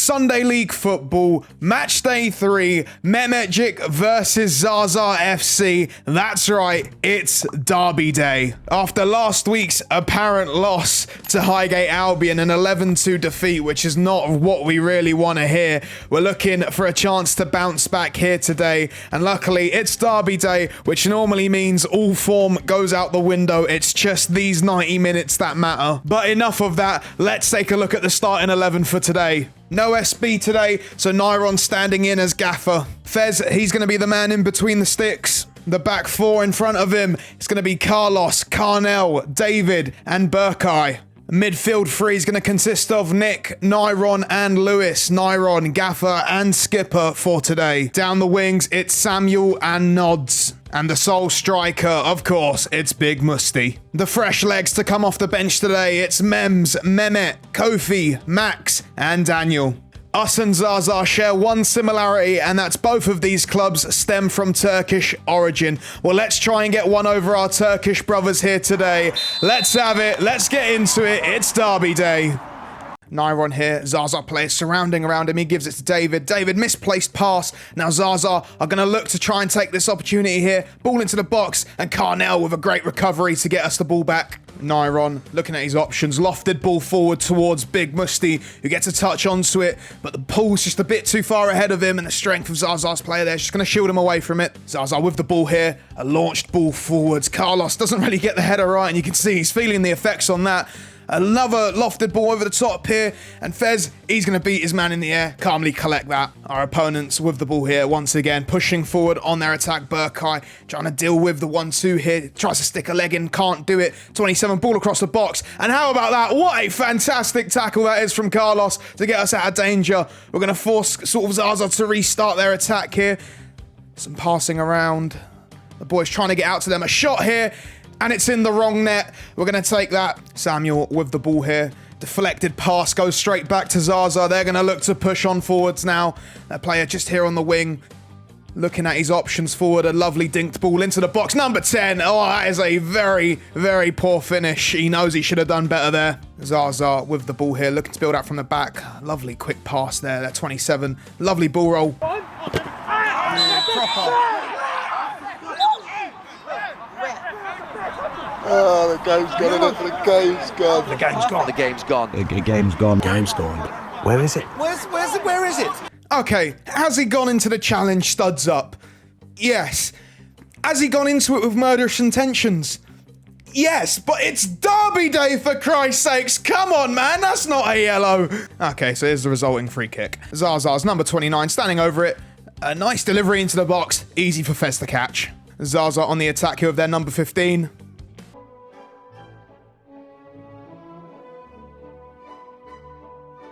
Sunday League football, match day 3, Mehmetcik versus Zaza FC. That's right, it's Derby Day. After last week's apparent loss to Highgate Albion, an 11-2 defeat, which is not what we really want to hear, we're looking for a chance to bounce back here today. And luckily, it's Derby Day, which normally means all form goes out the window. It's just these 90 minutes that matter. But enough of that, let's take a look at the starting 11 for today. No SB today, so Nyron standing in as gaffer. Fez, he's going to be the man in between the sticks. The back four in front of him is going to be Carlos, Carnell, David, and Burkai. Midfield three is going to consist of Nick, Nyron, and Lewis. Nyron, gaffer, and skipper for today. Down the wings, it's Samuel and Nods. And the sole striker, of course, it's Big Musty. The fresh legs to come off the bench today, it's Mems, Mehmet, Kofi, Max, and Daniel. Us and Zaza share one similarity, and that's both of these clubs stem from Turkish origin. Well, let's try and get one over our Turkish brothers here today. Let's have it. Let's get into it. It's Derby Day. Nyron here, Zaza players surrounding around him. He gives it to David. David, misplaced pass. Now Zaza are going to look to try and take this opportunity here. Ball into the box, and Carnell with a great recovery to get us the ball back. Nyron looking at his options. Lofted ball forward towards Big Musty, who gets a touch onto it, but the pull's just a bit too far ahead of him, and the strength of Zaza's player there is just going to shield him away from it. Zaza with the ball here. A launched ball forwards. Carlos doesn't really get the header right, and you can see he's feeling the effects on that. Another lofted ball over the top here, and Fez, he's going to beat his man in the air, calmly collect that. Our opponents with the ball here, once again, pushing forward on their attack. Burkai trying to deal with the 1-2 here, tries to stick a leg in, can't do it. 27, ball across the box, and how about that? What a fantastic tackle that is from Carlos to get us out of danger. We're going to force sort of Zaza to restart their attack here. Some passing around. The boys trying to get out to them. A shot here, and it's in the wrong net. We're going to take that. Samuel with the ball here. Deflected pass goes straight back to Zaza. They're going to look to push on forwards now. That player just here on the wing, looking at his options forward. A lovely dinked ball into the box. Number 10. Oh, that is a very, very poor finish. He knows he should have done better there. Zaza with the ball here, looking to build out from the back. Lovely quick pass there. That 27. Lovely ball roll. Proper. Oh, the game's gone. The game's gone. The game's gone. The game's gone. The game's gone. Game's gone. Where is it? Where is it? Okay, has he gone into the challenge studs up? Yes. Has he gone into it with murderous intentions? Yes, but it's Derby Day, for Christ's sakes. Come on, man, that's not a yellow. Okay, so here's the resulting free kick. Zaza's number 29 standing over it. A nice delivery into the box. Easy for Fez to catch. Zaza on the attack here with their number 15.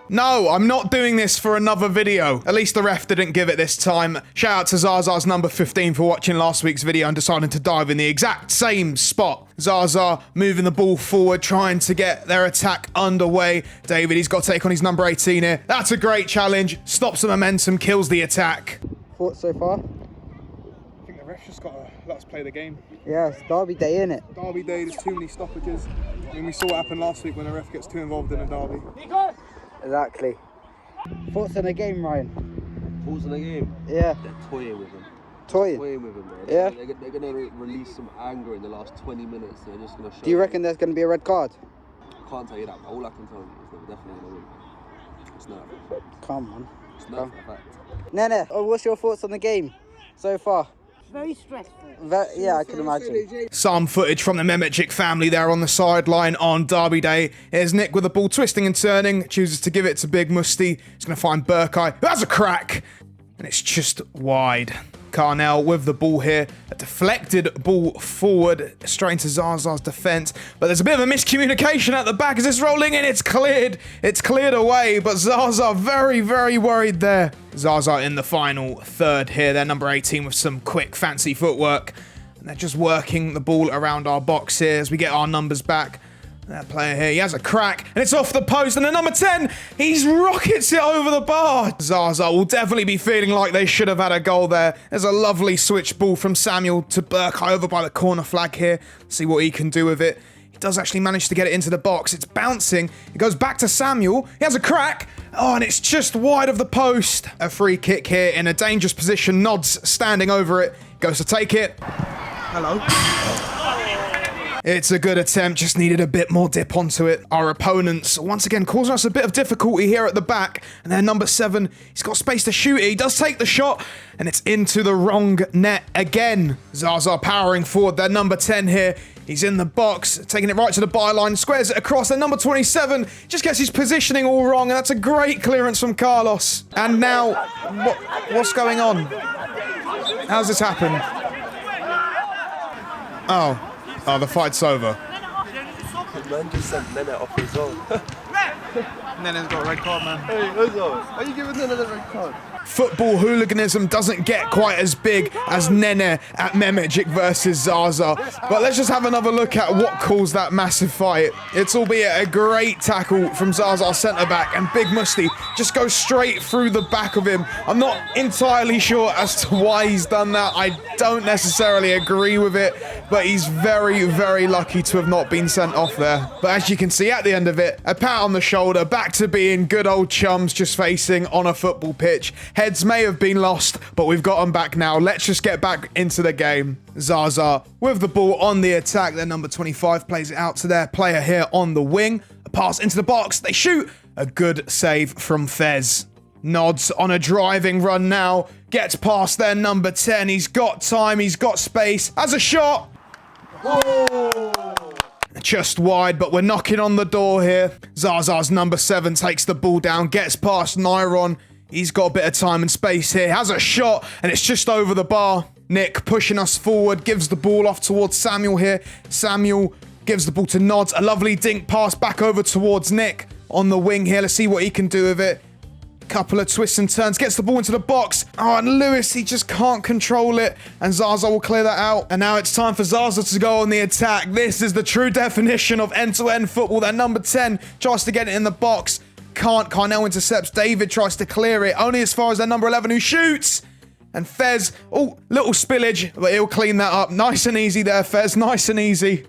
No, I'm not doing this for another video. At least the ref didn't give it this time. Shout out to Zaza's number 15 for watching last week's video and deciding to dive in the exact same spot. Zaza moving the ball forward, trying to get their attack underway. David, he's got to take on his number 18 here. That's a great challenge. Stops the momentum, kills the attack. Thoughts so far? I think the ref's just got to let us play the game. Yeah, it's Derby Day, innit? Derby Day, there's too many stoppages. I mean, we saw what happened last week when the ref gets too involved in a derby. Exactly. Thoughts on the game, Ryan? Thoughts on the game? Yeah. They're toying with him. Toying? Toying with him, man. Yeah. They're going to release some anger in the last 20 minutes. They're just going to show. Do you reckon there's going to be a red card? I can't tell you that, but all I can tell you is that we're definitely going to win. It's not a fact. Come on. It's not a fact. Nene, what's your thoughts on the game so far? Very stressful. Yeah, I can imagine. Some footage from the Mehmetcik family there on the sideline on Derby Day. Here's Nick with the ball twisting and turning. Chooses to give it to Big Musty. He's going to find Burkai, who has a crack. And it's just wide. Carnell with the ball here. A deflected ball forward straight into Zaza's defence. But there's a bit of a miscommunication at the back as it's rolling in. It's cleared. It's cleared away. But Zaza very, very worried there. Zaza in the final third here. They're number 18 with some quick, fancy footwork. And they're just working the ball around our box here as we get our numbers back. That player here, he has a crack, and it's off the post, and the number 10, he's rockets it over the bar. Zaza will definitely be feeling like they should have had a goal there. There's a lovely switch ball from Samuel to Burke over by the corner flag here. See what he can do with it. He does actually manage to get it into the box. It's bouncing. It goes back to Samuel. He has a crack. Oh, and it's just wide of the post. A free kick here in a dangerous position. Nods standing over it. Goes to take it. Hello. It's a good attempt, just needed a bit more dip onto it. Our opponents, once again, causing us a bit of difficulty here at the back. And then number 7, he's got space to shoot it. He does take the shot, and it's into the wrong net again. Zaza powering forward. Their number 10 here. He's in the box, taking it right to the byline, squares it across. Then number 27 just gets his positioning all wrong, and that's a great clearance from Carlos. And now, what's going on? How's this happened? Oh, the fight's over. Man just sent Nene off his own. Nene's got a red card, man. Hey, Rizzo, why are you giving Nene the red card? Football hooliganism doesn't get quite as big as Nene at Mehmetcik versus Zaza. But let's just have another look at what caused that massive fight. It's albeit a great tackle from Zaza centre-back, and Big Musti just goes straight through the back of him. I'm not entirely sure as to why he's done that. I don't necessarily agree with it, but he's very, very lucky to have not been sent off there. But as you can see at the end of it, a pat on the shoulder, back to being good old chums just facing on a football pitch. Heads may have been lost, but we've got them back now. Let's just get back into the game. Zaza with the ball on the attack. Their number 25 plays it out to their player here on the wing. A pass into the box. They shoot. A good save from Fez. Nods on a driving run now. Gets past their number 10. He's got time. He's got space. Has a shot. Just wide, but we're knocking on the door here. Zaza's number 7 takes the ball down. Gets past Nyron. He's got a bit of time and space here. Has a shot, and it's just over the bar. Nick pushing us forward. Gives the ball off towards Samuel here. Samuel gives the ball to Nods. A lovely dink pass back over towards Nick on the wing here. Let's see what he can do with it. Couple of twists and turns. Gets the ball into the box. Oh, and Lewis, he just can't control it. And Zaza will clear that out. And now it's time for Zaza to go on the attack. This is the true definition of end-to-end football. That number 10 tries to get it in the box. Can't. Carnell intercepts. David tries to clear it. Only as far as their number 11 who shoots. And Fez, oh, little spillage, but he'll clean that up. Nice and easy there, Fez. Nice and easy.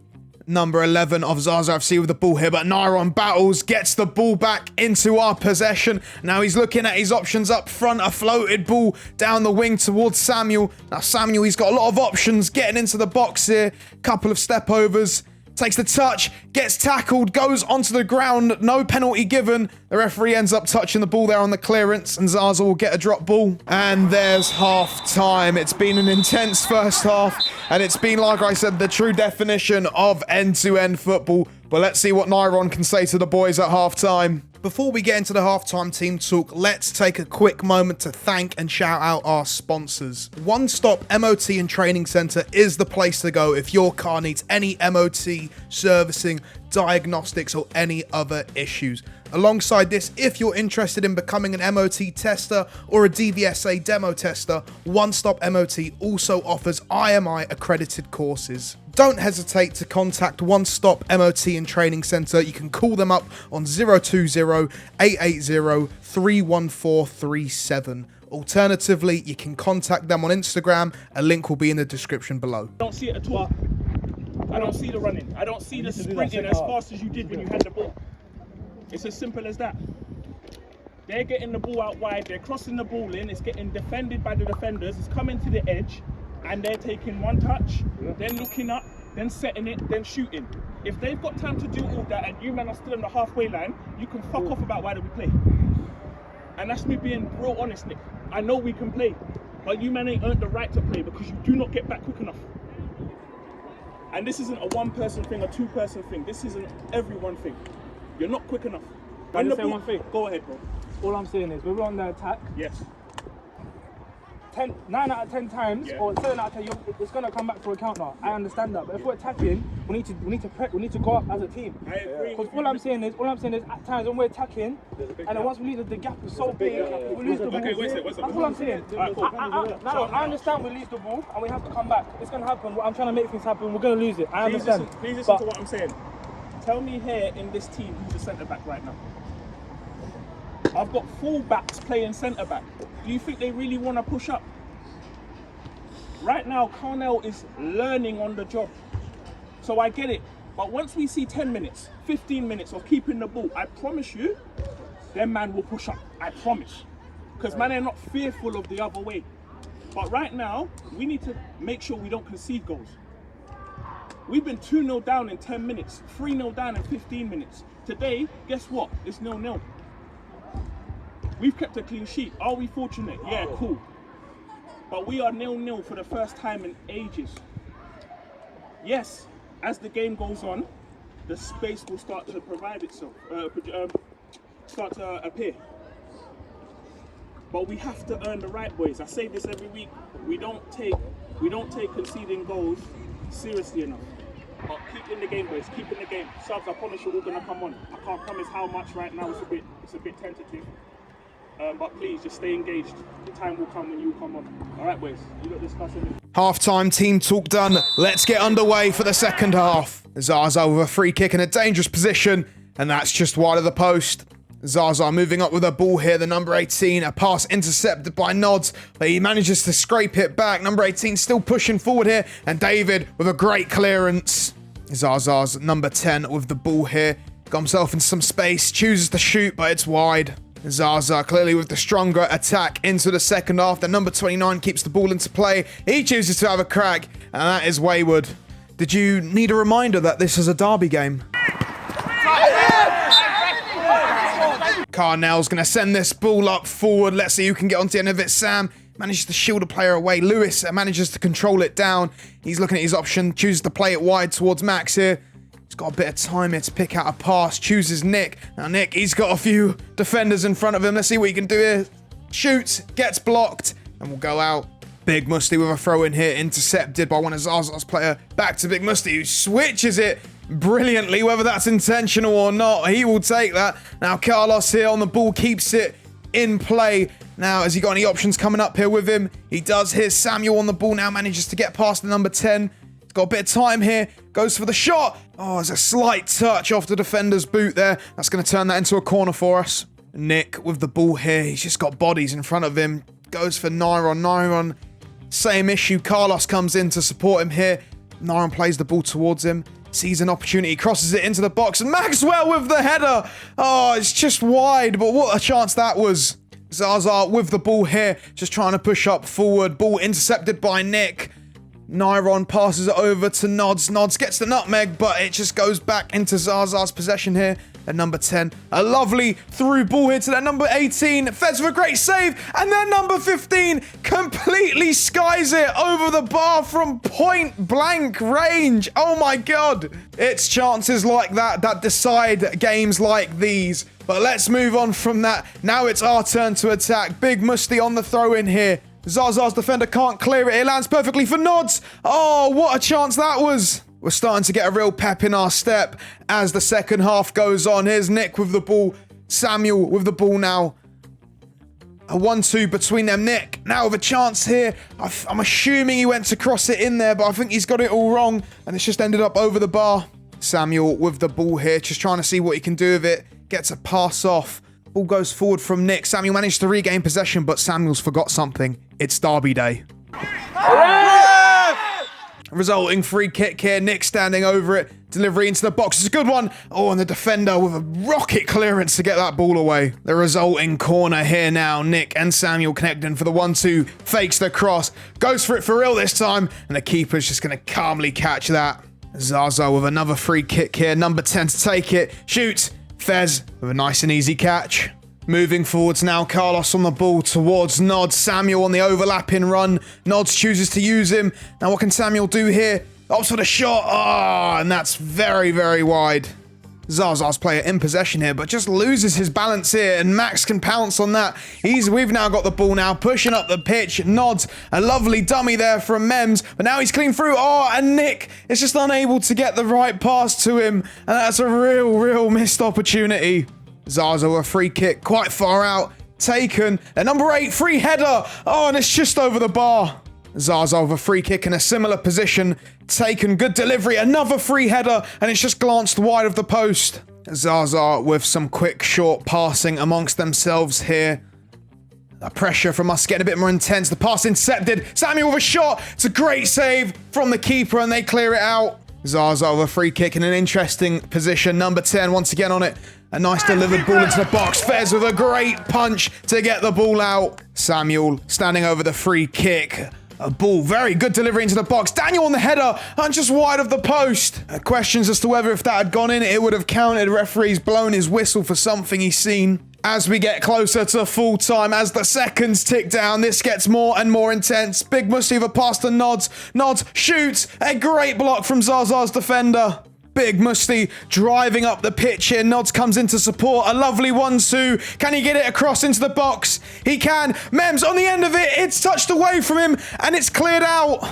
Number 11 of Zaza FC with the ball here, but Nyron battles, gets the ball back into our possession. Now he's looking at his options up front. A floated ball down the wing towards Samuel. Now Samuel, he's got a lot of options getting into the box here. Couple of step overs. Takes the touch, gets tackled, goes onto the ground, no penalty given. The referee ends up touching the ball there on the clearance, and Zaza will get a drop ball. And there's half time. It's been an intense first half, and it's been, like I said, the true definition of end-to-end football. But let's see what Nyron can say to the boys at half time. Before we get into the halftime team talk, let's take a quick moment to thank and shout out our sponsors. One Stop MOT and Training Centre is the place to go if your car needs any MOT, servicing, diagnostics or any other issues. Alongside this, if you're interested in becoming an MOT tester or a DVSA demo tester, One Stop MOT also offers IMI accredited courses. Don't hesitate to contact One Stop MOT and Training Centre. You can call them up on 020-880-31437. Alternatively, you can contact them on Instagram. A link will be in the description below. I don't see it at all. I don't see the running. I don't see the sprinting as fast as you did when you had the ball. It's as simple as that. They're getting the ball out wide, they're crossing the ball in, it's getting defended by the defenders, it's coming to the edge, and they're taking one touch, then looking up, then setting it, then shooting. If they've got time to do all that and you men are still on the halfway line, you can fuck off about why do we play. And that's me being real honest, Nick. I know we can play, but you men ain't earned the right to play because you do not get back quick enough. And this isn't a one-person thing, a two-person thing. This isn't everyone thing. You're not quick enough. Can I just say one thing? Go ahead, bro. All I'm saying is, we're on the attack. Yes. 9 out of 10 times, Yeah. or 7 out of 10, it's gonna come back for a counter. I understand that, but if we're attacking, we need to prep. We need to go up as a team. I agree. Because all I'm saying is, at times when we're attacking, and then once we leave the gap is so big, we lose the ball. Okay, wait a That's second. all I'm saying. Alright, cool. I understand we lose the ball and we have to come back. It's gonna happen. I'm trying to make things happen. We're gonna lose it. I understand. Please listen to what I'm saying. Tell me here in this team who's a centre back right now. I've got full backs playing centre back. Do you think they really want to push up? Right now, Carnell is learning on the job. So I get it. But once we see 10 minutes, 15 minutes of keeping the ball, I promise you, them man will push up. I promise. Because man, they're not fearful of the other way. But right now, we need to make sure we don't concede goals. We've been 2-0 down in 10 minutes, 3-0 down in 15 minutes. Today, guess what? It's 0-0. We've kept a clean sheet. Are we fortunate? Yeah, cool. But we are 0-0 for the first time in ages. Yes, as the game goes on, the space will start to provide itself, start to appear. But we have to earn the right, boys. I say this every week. We don't take conceding goals seriously enough. But keep in the game, boys. Keep in the game. Subs, I promise you're all gonna come on. I can't promise how much right now. It's a bit tentative. But please, just stay engaged. The time will come when you come on. All right, boys. You got discussing. Half-time team talk done. Let's get underway for the second half. Zaza with a free kick in a dangerous position, and that's just wide of the post. Zaza moving up with a ball here, the number 18, a pass intercepted by Nods, but he manages to scrape it back. Number 18 still pushing forward here, and David with a great clearance. Zaza's number 10 with the ball here, got himself in some space, chooses to shoot, but it's wide. Zaza clearly with the stronger attack into the second half. The number 29 keeps the ball into play. He chooses to have a crack, and that is wayward. Did you need a reminder that this is a derby game? Carnell's going to send this ball up forward. Let's see who can get onto the end of it. Sam manages to shield a player away. Lewis manages to control it down. He's looking at his option, chooses to play it wide towards Max here. He's got a bit of time here to pick out a pass. Chooses Nick. Now Nick, he's got a few defenders in front of him. Let's see what he can do here. Shoots, gets blocked, and will go out. Big Musty with a throw in here, intercepted by one of Zaza's player. Back to Big Musty, who switches it brilliantly, whether that's intentional or not. He will take that. Now Carlos here on the ball, keeps it in play. Now, has he got any options coming up here with him? He does. Here's Samuel on the ball now, manages to get past the number 10. He's got a bit of time here, goes for the shot. Oh, there's a slight touch off the defender's boot there. That's going to turn that into a corner for us. Nick with the ball here. He's just got bodies in front of him. Goes for Nyron. Nyron, same issue. Carlos comes in to support him here. Nyron plays the ball towards him. Sees an opportunity, crosses it into the box, and Maxwell with the header. Oh, it's just wide, but what a chance that was. Zaza with the ball here, just trying to push up forward. Ball intercepted by Nick. Nyron passes it over to Nods. Nods gets the nutmeg, but it just goes back into Zaza's possession here. At number 10, a lovely through ball here to that number 18. Fez with a great save, and then number 15 completely skies it over the bar from point blank range. Oh my God. It's chances like that that decide games like these. But let's move on from that. Now it's our turn to attack. Big Musty on the throw in here. Zaza's defender can't clear it. It lands perfectly for Nods. Oh, what a chance that was. We're starting to get a real pep in our step as the second half goes on. Here's Nick with the ball. Samuel with the ball now. A 1-2 between them. Nick now with a chance here. I'm assuming he went to cross it in there, but I think he's got it all wrong, and it's just ended up over the bar. Samuel with the ball here, just trying to see what he can do with it. Gets a pass off. Ball goes forward from Nick. Samuel managed to regain possession, but Samuel's forgot something. It's derby day. Resulting free kick here. Nick standing over it. Delivery into the box. It's a good one. Oh, and the defender with a rocket clearance to get that ball away. The resulting corner here now. Nick and Samuel connecting for the 1-2. Fakes the cross. Goes for it for real this time. And the keeper's just going to calmly catch that. Zaza with another free kick here. Number 10 to take it. Shoots. Fez with a nice and easy catch. Moving forwards now, Carlos on the ball towards Nods. Samuel on the overlapping run. Nods chooses to use him. Now what can Samuel do here? Opts for the shot. Oh, and that's very, very wide. Zaza's player in possession here, but just loses his balance here, and Max can pounce on that. We've now got the ball now, pushing up the pitch. Nods, a lovely dummy there from Mems, but now he's clean through. Oh, and Nick is just unable to get the right pass to him, and that's a real missed opportunity. Zaza with a free kick, quite far out, taken. A number 8 free header. Oh, and it's just over the bar. Zaza with a free kick in a similar position, taken, good delivery, another free header, and it's just glanced wide of the post. Zaza with some quick, short passing amongst themselves here. The pressure from us getting a bit more intense. The pass intercepted. Samuel with a shot. It's a great save from the keeper, and they clear it out. Zaza with a free kick in an interesting position. Number 10 once again on it. A nice delivered ball into the box. Fez with a great punch to get the ball out. Samuel standing over the free kick. A ball, very good delivery into the box. Daniel on the header, and just wide of the post. Questions as to whether if that had gone in, it would have counted. Referee's blown his whistle for something he's seen. As we get closer to full time, as the seconds tick down, this gets more and more intense. Big Musti with a pass to Nods. Nods shoots. A great block from Zaza's defender. Big Musti driving up the pitch here. Nods comes in to support. A lovely 1-2. Can he get it across into the box? He can. Mems on the end of it. It's touched away from him and it's cleared out.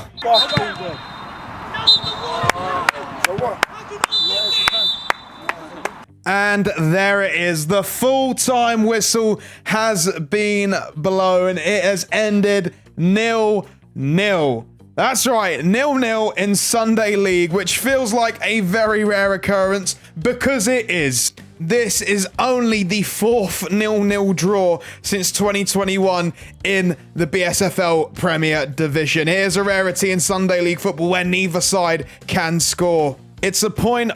And there it is. The full-time whistle has been blown. It has ended 0-0. That's right, 0-0 in Sunday League, which feels like a very rare occurrence because it is. This is only the 4th 0-0 draw since 2021 in the BSFL Premier Division. Here's a rarity in Sunday League football where neither side can score. It's a point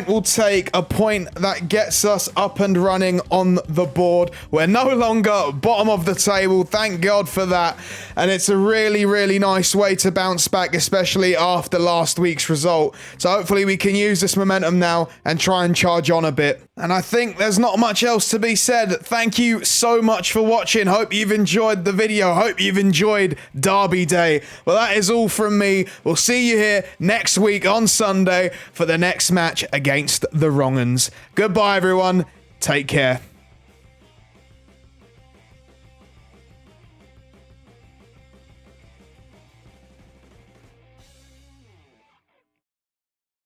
will take, a point that gets us up and running on the board. We're no longer bottom of the table, thank God for that. And it's a really, really nice way to bounce back, especially after last week's result. So hopefully we can use this momentum now and try and charge on a bit. And I think there's not much else to be said. Thank you so much for watching. Hope you've enjoyed the video. Hope you've enjoyed Derby Day. Well, that is all from me. We'll see you here next week on Sunday for the next match against the Wrong 'Uns. Goodbye, everyone. Take care.